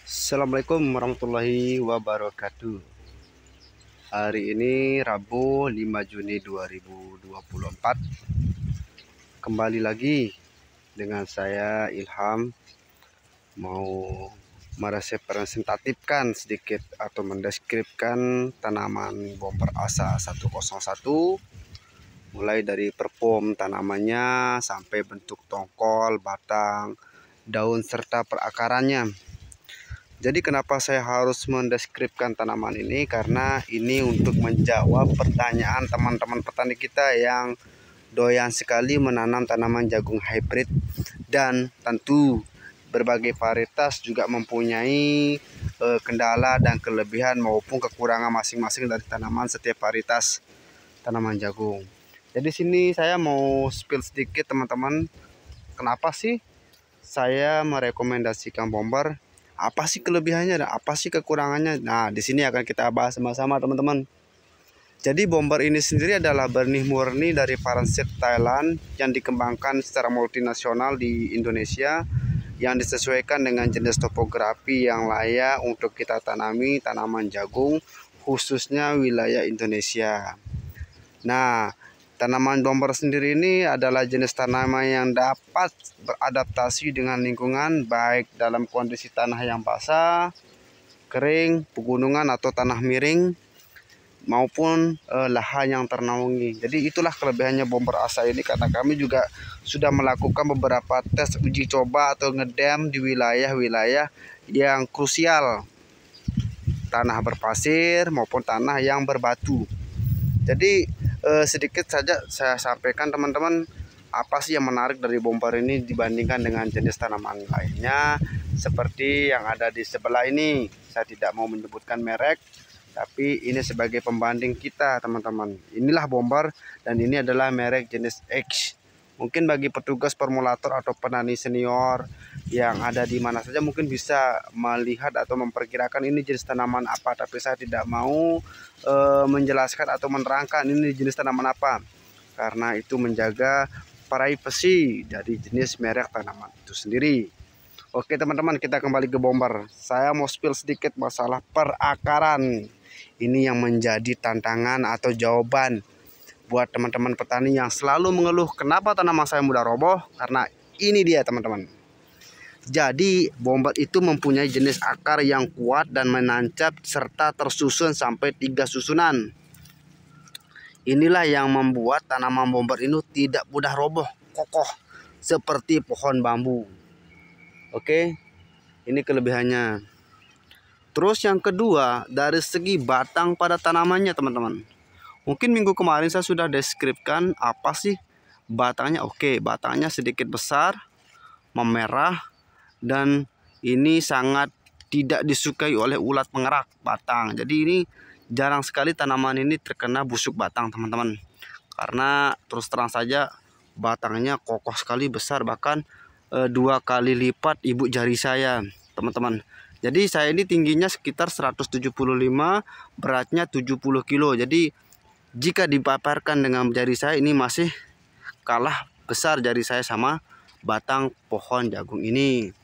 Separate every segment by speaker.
Speaker 1: Assalamualaikum warahmatullahi wabarakatuh. Hari ini Rabu 5 Juni 2024. Kembali lagi dengan saya Ilham, mau merepresentatifkan sedikit atau mendeskripsikan tanaman bomber asa 101, mulai dari perform tanamannya sampai bentuk tongkol, batang, daun serta perakarannya. Jadi kenapa saya harus mendeskripsikan tanaman ini? Karena ini untuk menjawab pertanyaan teman-teman petani kita yang doyan sekali menanam tanaman jagung hybrid, dan tentu berbagai varietas juga mempunyai kendala dan kelebihan maupun kekurangan masing-masing dari tanaman setiap varietas tanaman jagung. Jadi sini saya mau spill sedikit teman-teman, kenapa sih saya merekomendasikan bomber. Apa sih kelebihannya dan apa sih kekurangannya? Nah, di sini akan kita bahas sama-sama teman-teman. Jadi bomber ini sendiri adalah benih murni dari parasit Thailand yang dikembangkan secara multinasional di Indonesia, yang disesuaikan dengan jenis topografi yang layak untuk kita tanami tanaman jagung, khususnya wilayah Indonesia. Nah, tanaman bomber sendiri ini adalah jenis tanaman yang dapat beradaptasi dengan lingkungan, baik dalam kondisi tanah yang basah, kering, pegunungan atau tanah miring, maupun lahan yang ternaungi. Jadi itulah kelebihannya bomber asa ini, karena kami juga sudah melakukan beberapa tes uji coba atau ngedam di wilayah-wilayah yang krusial, tanah berpasir maupun tanah yang berbatu. Jadi sedikit saja saya sampaikan teman-teman, apa sih yang menarik dari bomber ini dibandingkan dengan jenis tanaman lainnya seperti yang ada di sebelah ini. Saya tidak mau menyebutkan merek, tapi ini sebagai pembanding kita teman-teman. Inilah bomber dan ini adalah merek jenis X. Mungkin bagi petugas formulator atau petani senior yang ada di mana saja mungkin bisa melihat atau memperkirakan ini jenis tanaman apa, tapi saya tidak mau menjelaskan atau menerangkan ini jenis tanaman apa, karena itu menjaga privasi dari jenis merek tanaman itu sendiri. Oke teman-teman, kita kembali ke bomber. Saya mau spill sedikit masalah perakaran. Ini yang menjadi tantangan atau jawaban buat teman-teman petani yang selalu mengeluh kenapa tanaman saya mudah roboh. Karena ini dia teman-teman. Jadi bomber itu mempunyai jenis akar yang kuat dan menancap serta tersusun sampai 3 susunan. Inilah yang membuat tanaman bomber ini tidak mudah roboh, kokoh seperti pohon bambu. Oke, ini kelebihannya. Terus yang kedua, dari segi batang pada tanamannya teman-teman. Mungkin minggu kemarin saya sudah deskripsikan apa sih batangnya. Oke, batangnya sedikit besar, memerah, dan ini sangat tidak disukai oleh ulat pengerak batang. Jadi ini jarang sekali tanaman ini terkena busuk batang teman-teman, karena terus terang saja batangnya kokoh sekali, besar, bahkan 2 kali lipat ibu jari saya teman-teman. Jadi saya ini tingginya sekitar 175, beratnya 70 kilo. Jadi jika dipaparkan dengan jari saya ini masih kalah besar jari saya sama batang pohon jagung ini.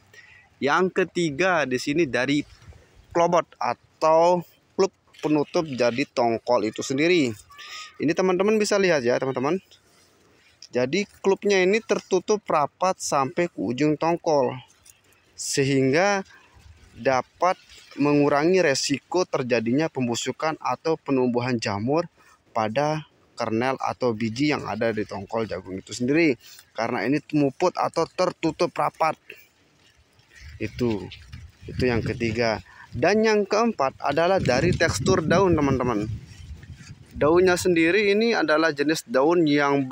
Speaker 1: Yang ketiga di sini dari klobot atau klub penutup jadi tongkol itu sendiri. Ini teman-teman bisa lihat ya teman-teman. Jadi klubnya ini tertutup rapat sampai ke ujung tongkol, sehingga dapat mengurangi resiko terjadinya pembusukan atau penumbuhan jamur pada kernel atau biji yang ada di tongkol jagung itu sendiri, karena ini muput atau tertutup rapat. Itu yang ketiga. Dan yang keempat adalah dari tekstur daun teman-teman. Daunnya sendiri ini adalah jenis daun yang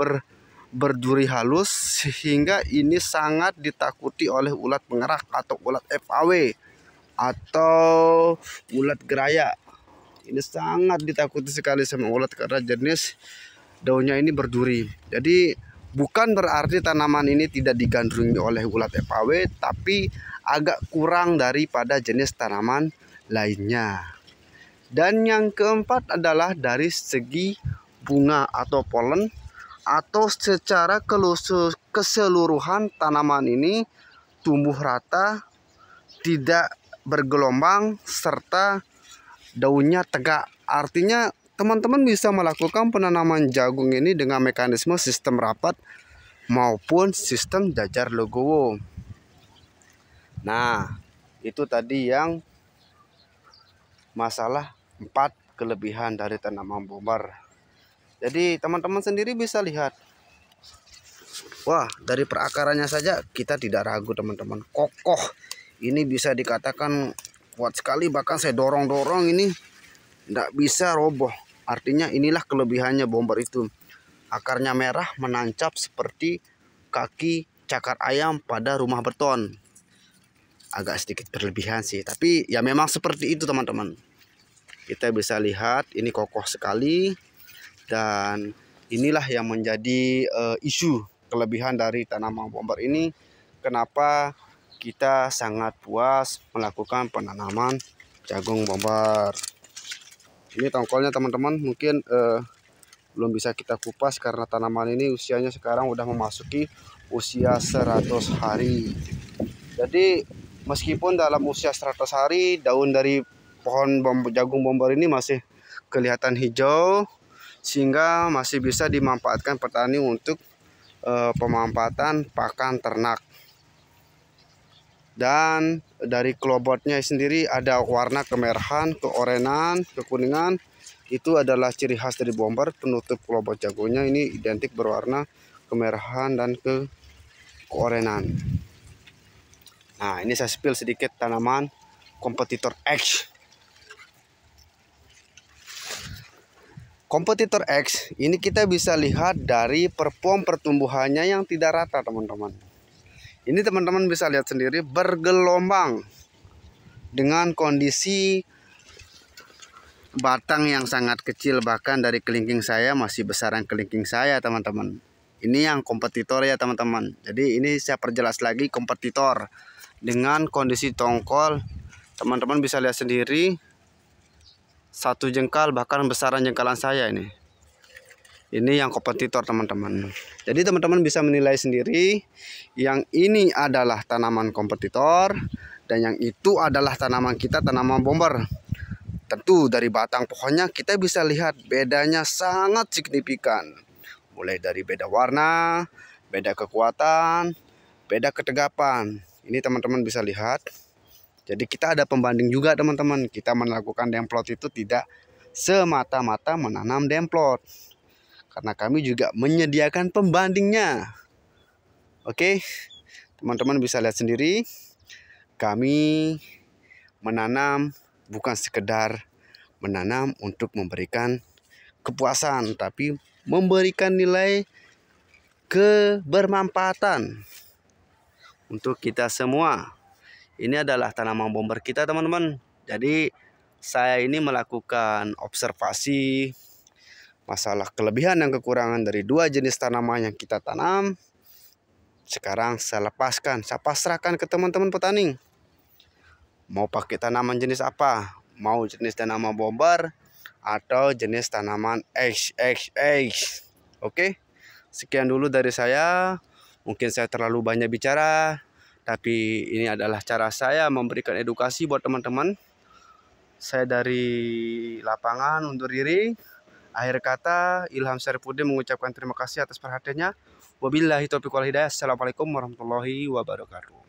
Speaker 1: berduri halus, sehingga ini sangat ditakuti oleh ulat pengerak atau ulat FAW atau ulat geraya. Ini sangat ditakuti sekali sama ulat karena jenis daunnya ini berduri. Jadi bukan berarti tanaman ini tidak digandrungi oleh ulat FAW, tapi agak kurang daripada jenis tanaman lainnya. Dan yang keempat adalah dari segi bunga atau polen, atau secara keseluruhan tanaman ini tumbuh rata, tidak bergelombang serta daunnya tegak. Artinya teman-teman bisa melakukan penanaman jagung ini dengan mekanisme sistem rapat maupun sistem jajar legowo. Nah, itu tadi yang masalah 4 kelebihan dari tanaman bomber. Jadi teman-teman sendiri bisa lihat. Wah, dari perakarannya saja kita tidak ragu teman-teman. Kokoh. Ini bisa dikatakan kuat sekali, bahkan saya dorong-dorong ini tidak bisa roboh. Artinya inilah kelebihannya bomber itu. Akarnya merah menancap seperti kaki cakar ayam pada rumah beton. Agak sedikit berlebihan sih, tapi ya memang seperti itu teman-teman. Kita bisa lihat ini kokoh sekali, dan inilah yang menjadi isu kelebihan dari tanaman bomber ini. Kenapa kita sangat puas melakukan penanaman jagung bomber. Ini tongkolnya teman-teman, mungkin belum bisa kita kupas karena tanaman ini usianya sekarang udah memasuki usia 100 hari. Jadi meskipun dalam usia 100 hari daun dari pohon jagung bomber ini masih kelihatan hijau, sehingga masih bisa dimanfaatkan petani untuk pemanfaatan pakan ternak. Dan dari kelobotnya sendiri ada warna kemerahan, keorenan, kekuningan. Itu adalah ciri khas dari bomber. Penutup kelobot jagungnya ini identik berwarna kemerahan dan keorenan. Nah, ini saya spill sedikit tanaman kompetitor X. Kompetitor X ini kita bisa lihat dari perform pertumbuhannya yang tidak rata teman-teman. Ini teman-teman bisa lihat sendiri bergelombang dengan kondisi batang yang sangat kecil, bahkan dari kelingking saya masih besaran kelingking saya teman-teman. Ini yang kompetitor ya teman-teman. Jadi ini saya perjelas lagi kompetitor dengan kondisi tongkol. Teman-teman bisa lihat sendiri, 1 jengkal bahkan besaran jengkalan saya ini. Ini yang kompetitor teman-teman. Jadi teman-teman bisa menilai sendiri, yang ini adalah tanaman kompetitor dan yang itu adalah tanaman kita, tanaman bomber. Tentu dari batang pohonnya kita bisa lihat bedanya sangat signifikan. Mulai dari beda warna, beda kekuatan, beda ketegapan. Ini teman-teman bisa lihat. Jadi kita ada pembanding juga teman-teman. Kita melakukan demplot itu tidak semata-mata menanam demplot, karena kami juga menyediakan pembandingnya. Oke, teman-teman bisa lihat sendiri. Kami menanam bukan sekedar menanam untuk memberikan kepuasan, tapi memberikan nilai kebermanfaatan untuk kita semua. Ini adalah tanaman bomber kita teman-teman. Jadi saya ini melakukan observasi masalah kelebihan dan kekurangan dari 2 jenis tanaman yang kita tanam. Sekarang saya lepaskan, saya pasrahkan ke teman-teman petani. Mau pakai tanaman jenis apa? Mau jenis tanaman bomber atau jenis tanaman XXX. Oke, sekian dulu dari saya. Mungkin saya terlalu banyak bicara, tapi ini adalah cara saya memberikan edukasi buat teman-teman. Saya dari lapangan undur diri. Akhir kata, Ilham Syarifuddin mengucapkan terima kasih atas perhatiannya. Wabillahi taufiq wal hidayah. Assalamualaikum warahmatullahi wabarakatuh.